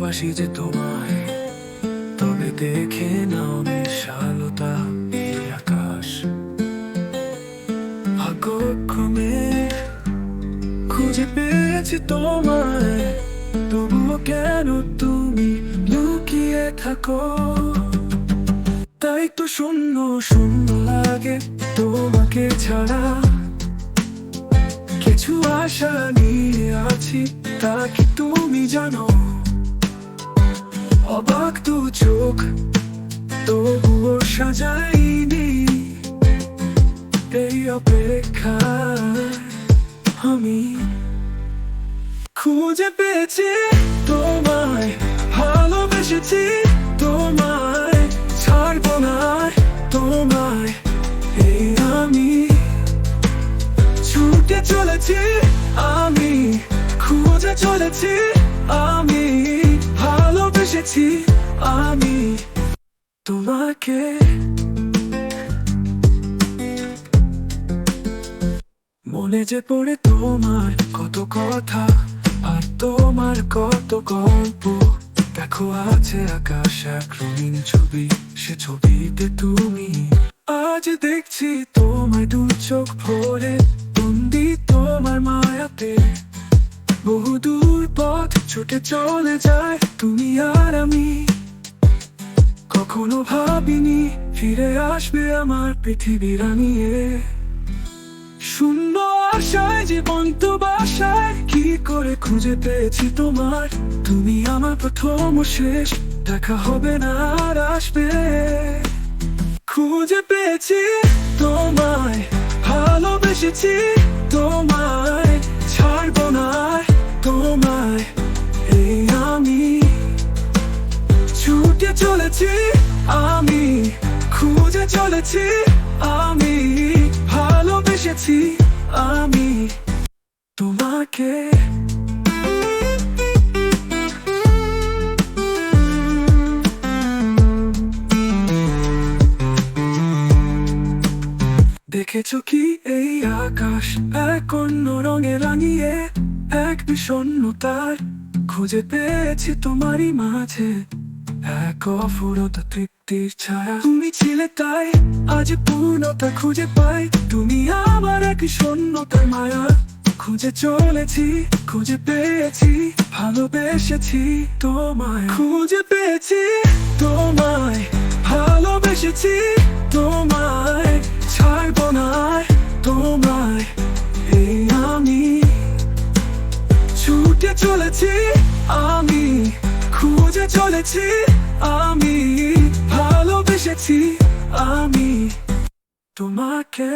ভালোবাসি যে তোমায়, তবে দেখে নাও বিশালতা এই আকাশ। ভাগ্যক্রমে খুঁজে পেয়েছি তোমায়, তবুও কেন তুমি লুকিয়ে থাকো? তাই তো শূন্য শূন্য লাগে তোমাকে ছাড়া। কিছু আশা নিয়ে আছি, তা কি তুমি জানো? অবাক দু চোখ তবুও সাজাইনি এই অপেক্ষায়। আমি খুঁজে পেয়েছি তোমায়, ভালোবেসেছি তোমায়, ছাড়বো না তোমায়। এই আমি ছুটে চলেছি, আমি খুঁজে চলেছি, আমি ভালোবেসেছি আমি তোমাকে। মনে যে পড়ে তোমার কত কথা, আর তোমার কত গল্প। দেখো আছে আকাশ এক রঙিন ছবি, সে ছবিতে তুমি। আজ দেখছি তোমায় দু চোখ ভরে, বন্দি তোমার মায়াতে। বহু দূর পথ ছুটে চলে যায় তুমি আর আমি। কখনো ভাবিনি ফিরে আসবে আমার পৃথিবী রাঙিয়ে। শূন্য আশায় জীবন্ত বাসায় কি করে খুঁজে পেয়েছি তোমার। তুমি আমার প্রথম ও শেষ, দেখা হবে না আর আসবে। খুঁজে পেয়েছি তোমায়, ভালোবেসেছি তোমায়, ছাড়বো না তোমায়। এই আমি ছুটে চলেছি, আমি খুঁজে চলেছি, আমি ভালোবেসেছি আমি তোমাকে। দেখেছো কি এই আকাশ এক অন্য রঙে রাঙিয়ে, এক বিষণ্ণতার খুঁজে পেয়েছি তোমারই মাঝে এক অফুরন্ত তৃপ্তির ছায়া। তুমি ছিলে তাই আজ পূর্ণতা খুঁজে পাই, তুমি আমার এক শূন্যতার মায়া। খুঁজে চলেছি, খুঁজে পেয়েছি, ভালোবেসেছি তোমায়। খুঁজে পেয়েছি তোমায়, ভালোবেসেছি তোমায়, ছাড়বো না তোমায়। এই আমি ছুটে চলেছি, আমি খুঁজে চলেছি, আমি ভালোবেসেছি আমি তোমাকে।